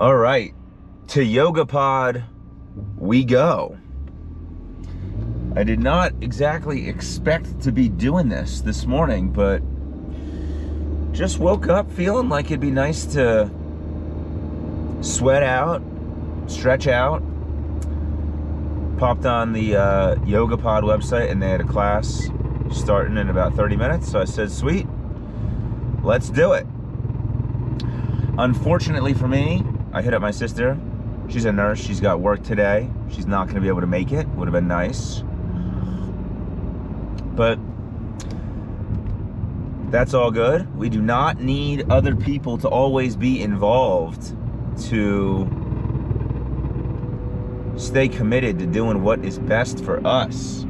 All right, to YogaPod we go. I did not exactly expect to be doing this morning, but just woke up feeling like it'd be nice to sweat out, stretch out. Popped on the YogaPod website and they had a class starting in about 30 minutes. So I said, sweet, let's do it. Unfortunately for me, I hit up my sister. She's a nurse, she's got work today. She's not gonna be able to make it, would have been nice. But that's all good. We do not need other people to always be involved to stay committed to doing what is best for us.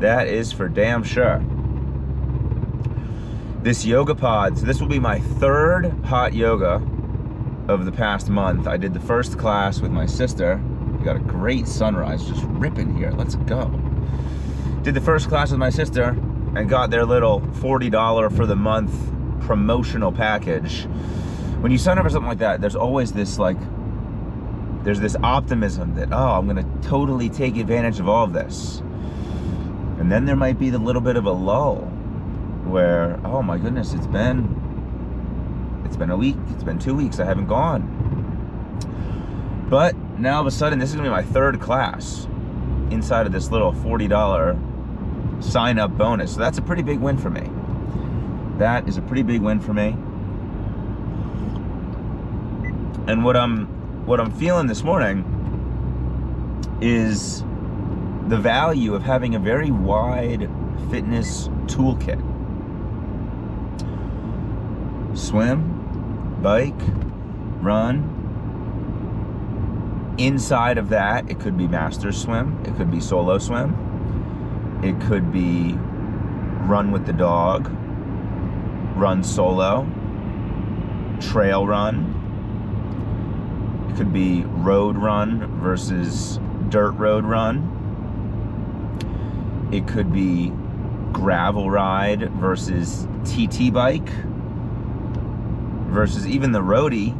That is for damn sure. This YogaPod, so this will be my third hot yoga of the past month. I did the first class with my sister. We got a great sunrise just ripping here. Let's go. Did the first class with my sister and got their little $40 for the month promotional package. When you sign up for something like that, there's always this there's this optimism that, oh, I'm gonna totally take advantage of all of this. And then there might be the little bit of a lull where, oh my goodness, it's been a week, it's been 2 weeks, I haven't gone. But now all of a sudden, this is gonna be my third class inside of this little $40 sign up bonus. So that's a pretty big win for me. That is a pretty big win for me. And what I'm feeling this morning is the value of having a very wide fitness toolkit. Swim, bike, run. Inside of that, it could be master swim, it could be solo swim, it could be run with the dog, run solo, trail run. It could be road run versus dirt road run. It could be gravel ride versus TT bike versus even the roadie.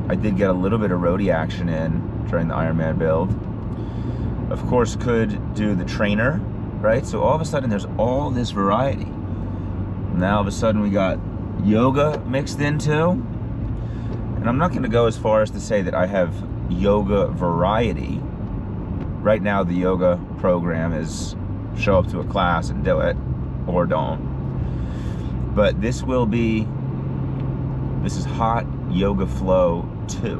I did get a little bit of roadie action in during the Ironman build. Of course, could do the trainer, right? So all of a sudden there's all this variety. Now all of a sudden we got yoga mixed in too. And I'm not gonna go as far as to say that I have yoga variety. Right now the yoga program is show up to a class and do it, or don't. But this is Hot Yoga Flow 2.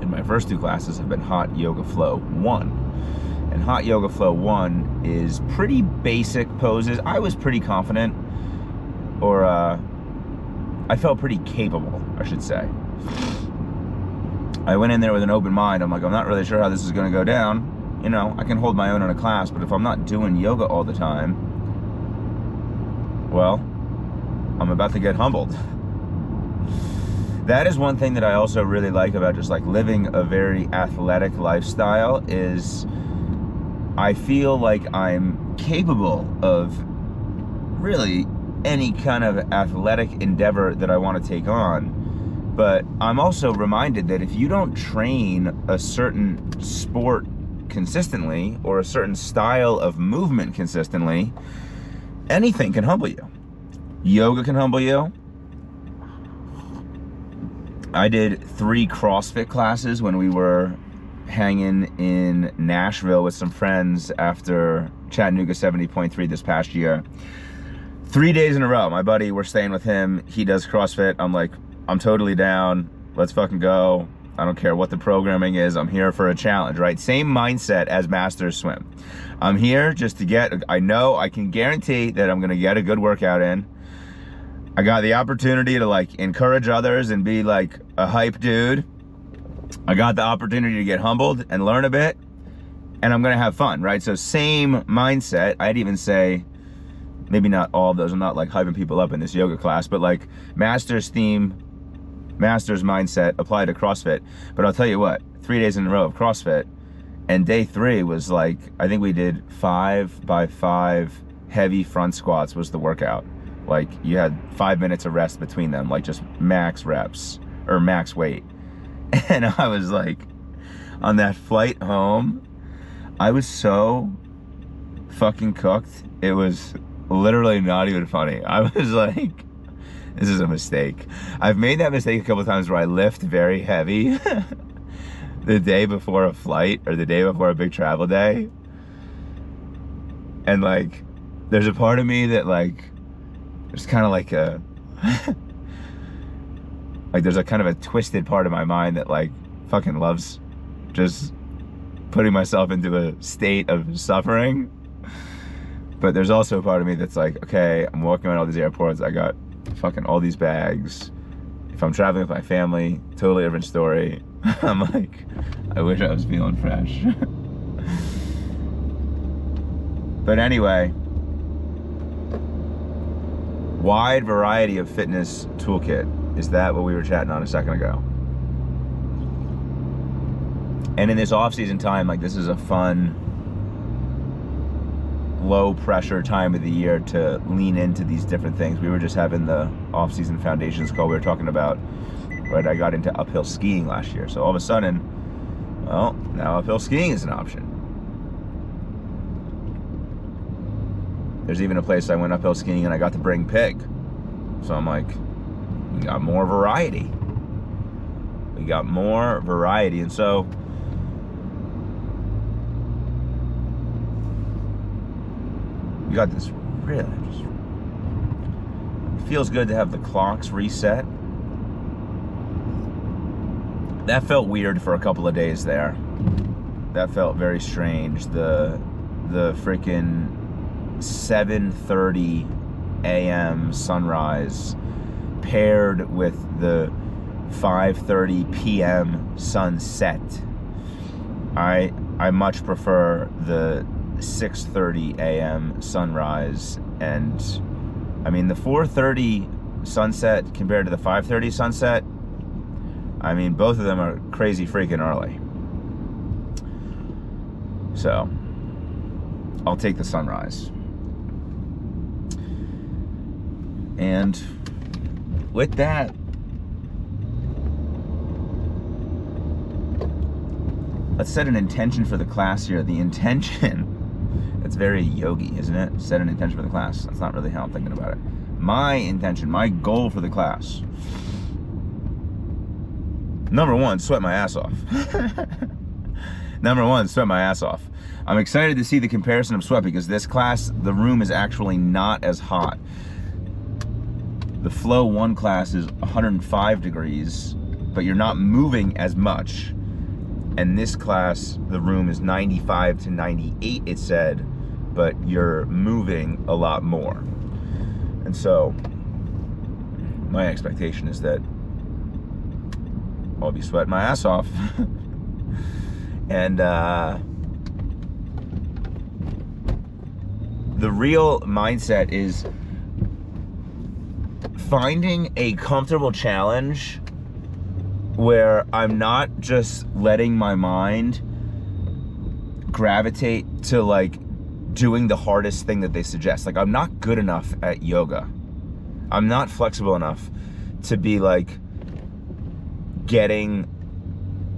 And my first two classes have been Hot Yoga Flow 1. And Hot Yoga Flow 1 is pretty basic poses. I was pretty confident, or I felt pretty capable, I should say. I went in there with an open mind. I'm like, I'm not really sure how this is gonna go down. You know, I can hold my own in a class, but if I'm not doing yoga all the time, well, I'm about to get humbled. That is one thing that I also really like about just like living a very athletic lifestyle is I feel like I'm capable of really any kind of athletic endeavor that I want to take on. But I'm also reminded that if you don't train a certain sport consistently or a certain style of movement consistently, anything can humble you. Yoga can humble you. I did 3 CrossFit classes when we were hanging in Nashville with some friends after Chattanooga 70.3 this past year. 3 days in a row. My buddy, we're staying with him. He does CrossFit. I'm like, I'm totally down. Let's fucking go. I don't care what the programming is. I'm here for a challenge, right? Same mindset as Masters Swim. I'm here just to I know I can guarantee that I'm gonna get a good workout in. I got the opportunity to like encourage others and be like a hype dude. I got the opportunity to get humbled and learn a bit, and I'm gonna have fun, right? So same mindset. I'd even say, maybe not all of those, I'm not like hyping people up in this yoga class, but like Masters theme, Masters mindset apply to CrossFit. But I'll tell you what, 3 days in a row of CrossFit, and day 3 was like, I think we did 5 by 5 heavy front squats was the workout. Like you had 5 minutes of rest between them, like just max reps, or max weight. And I was like, on that flight home, I was so fucking cooked. It was literally not even funny. I was like, this is a mistake. I've made that mistake a couple times where I lift very heavy the day before a flight or the day before a big travel day. And like, there's a part of me that like, there's kind of like a, like there's a kind of a twisted part of my mind that like fucking loves just putting myself into a state of suffering. But there's also a part of me that's like, okay, I'm walking around all these airports, I got fucking all these bags. If I'm traveling with my family, totally different story. I'm like, I wish I was feeling fresh. But anyway, wide variety of fitness toolkit. Is that what we were chatting on a second ago? And in this off-season time, like this is a fun, low pressure time of the year to lean into these different things. We were just having the off-season foundations call. We were talking about, right, I got into uphill skiing last year. So all of a sudden, well, now uphill skiing is an option. There's even a place I went uphill skiing and I got to bring Pig. So I'm like, we got more variety. We got more variety. And so, we got this really just, it feels good to have the clocks reset. That felt weird for a couple of days there. That felt very strange. The freaking 7:30 a.m. sunrise paired with the 5:30 p.m. sunset. I much prefer the 6:30 a.m. sunrise, and I mean the 4:30 sunset compared to the 5:30 sunset, I mean both of them are crazy freaking early. So I'll take the sunrise. And with that, let's set an intention for the class here. The intention, it's very yogi, isn't it? Set an intention for the class. That's not really how I'm thinking about it. My intention, my goal for the class. Number one, sweat my ass off. Number one, sweat my ass off. I'm excited to see the comparison of sweat because this class, the room is actually not as hot. The Flow 1 class is 105 degrees, but you're not moving as much. And this class, the room is 95 to 98, it said, but you're moving a lot more. And so, my expectation is that I'll be sweating my ass off. And the real mindset is finding a comfortable challenge where I'm not just letting my mind gravitate to like doing the hardest thing that they suggest. Like I'm not good enough at yoga. I'm not flexible enough to be like getting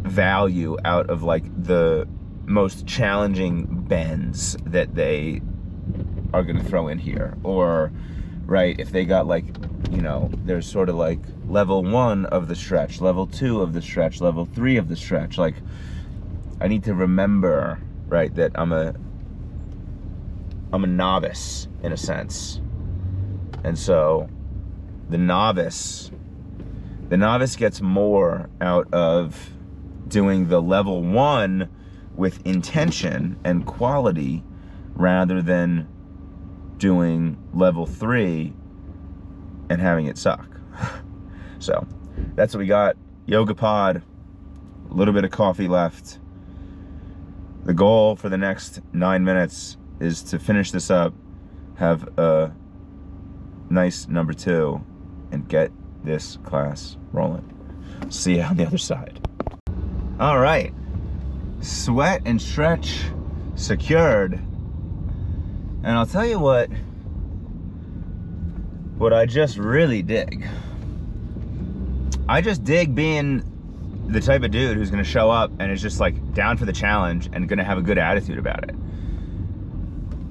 value out of like the most challenging bends that they are gonna throw in here. Or, right, if they got like, you know, there's sort of like level 1 of the stretch, level 2 of the stretch, level 3 of the stretch. Like, I need to remember, right, that I'm a novice in a sense. And so the novice gets more out of doing the level 1 with intention and quality rather than doing level 3 and having it suck. So that's what we got. Yoga pod, a little bit of coffee left. The goal for the next 9 minutes is to finish this up, have a nice number 2, and get this class rolling. See you on the other side. All right, sweat and stretch secured. And I'll tell you what I just really dig. I just dig being the type of dude who's gonna show up and is just like down for the challenge and gonna have a good attitude about it.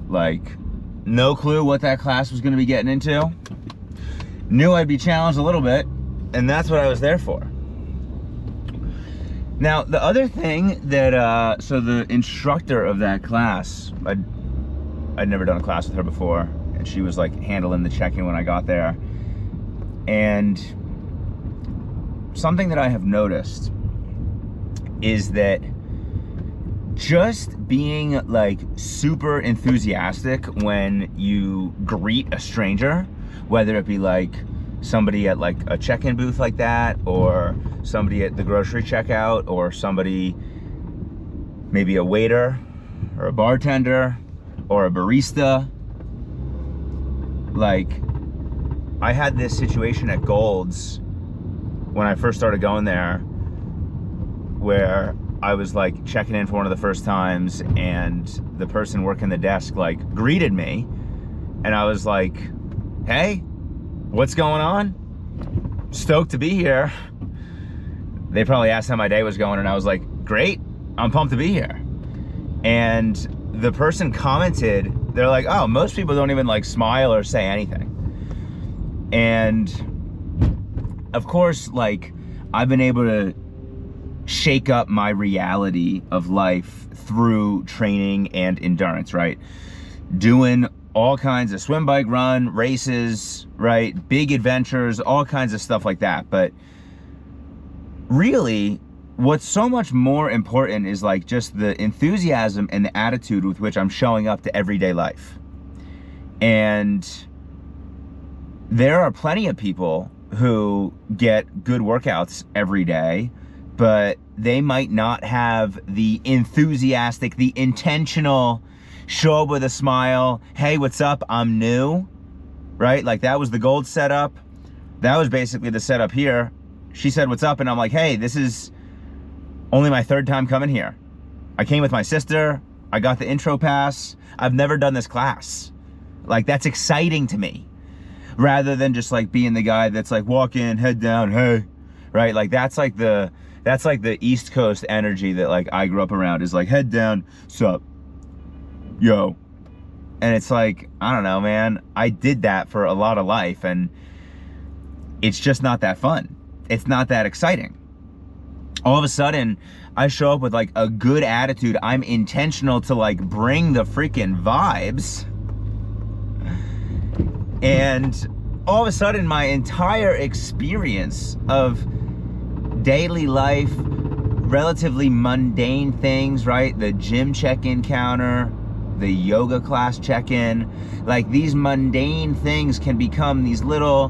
Like, no clue what that class was gonna be getting into. Knew I'd be challenged a little bit, and that's what I was there for. Now, the other thing that, so the instructor of that class, I'd never done a class with her before, and she was like handling the check-in when I got there. And something that I have noticed is that just being like super enthusiastic when you greet a stranger, whether it be like somebody at like a check-in booth like that, or somebody at the grocery checkout, or somebody, maybe a waiter or a bartender or a barista. Like, I had this situation at Gold's when I first started going there, where I was like checking in for one of the first times, and the person working the desk like greeted me, and I was like, hey, what's going on? Stoked to be here. They probably asked how my day was going, and I was like, great, I'm pumped to be here. And the person commented, they're like, oh, most people don't even like smile or say anything. And of course, like, I've been able to shake up my reality of life through training and endurance, right? Doing all kinds of swim, bike, run, races, right? Big adventures, all kinds of stuff like that. But really, what's so much more important is like just the enthusiasm and the attitude with which I'm showing up to everyday life. And there are plenty of people who get good workouts every day, but they might not have the enthusiastic, the intentional show up with a smile. Hey, what's up? I'm new, right? Like, that was the Gold setup. That was basically the setup here. She said, what's up? And I'm like, hey, this is only my third time coming here. I came with my sister. I got the intro pass. I've never done this class. Like, that's exciting to me. Rather than just like being the guy that's like, walk in, head down, hey, right? Like, that's like the East Coast energy that like I grew up around, is like, head down, sup, yo. And it's like, I don't know, man, I did that for a lot of life, and it's just not that fun. It's not that exciting. All of a sudden, I show up with like a good attitude. I'm intentional to like bring the freaking vibes. And all of a sudden, my entire experience of daily life, relatively mundane things, right? The gym check-in counter, the yoga class check-in, like these mundane things can become these little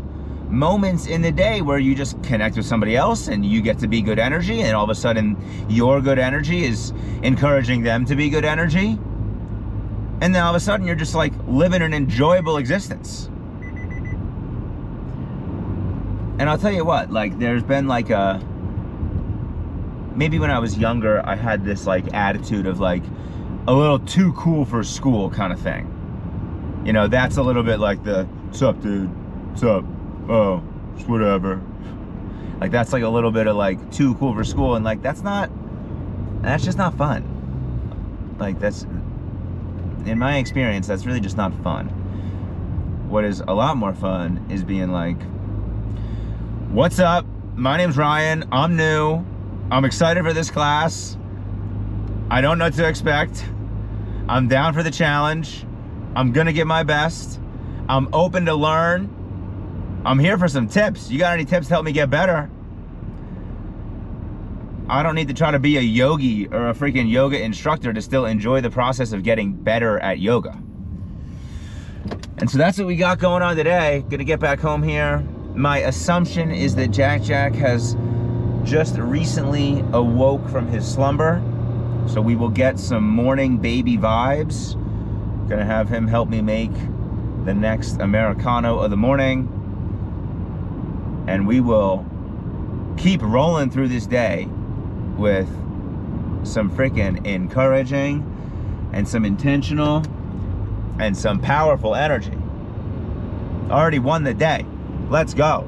moments in the day where you just connect with somebody else and you get to be good energy, and all of a sudden your good energy is encouraging them to be good energy. And then all of a sudden you're just like living an enjoyable existence. And I'll tell you what, like, there's been like maybe when I was younger, I had this like attitude of like a little too cool for school kind of thing. You know, that's a little bit like the, what's up, dude? What's up? Oh, it's whatever. Like, that's like a little bit of like too cool for school, and like that's just not fun. Like, that's, in my experience, that's really just not fun. What is a lot more fun is being like, what's up? My name's Ryan. I'm new. I'm excited for this class. I don't know what to expect. I'm down for the challenge. I'm gonna give my best. I'm open to learn. I'm here for some tips. You got any tips to help me get better? I don't need to try to be a yogi or a freaking yoga instructor to still enjoy the process of getting better at yoga. And so that's what we got going on today. Gonna get back home here. My assumption is that Jack has just recently awoke from his slumber, so we will get some morning baby vibes. Gonna have him help me make the next Americano of the morning, and we will keep rolling through this day with some freaking encouraging and some intentional and some powerful energy. Already won the day. Let's go.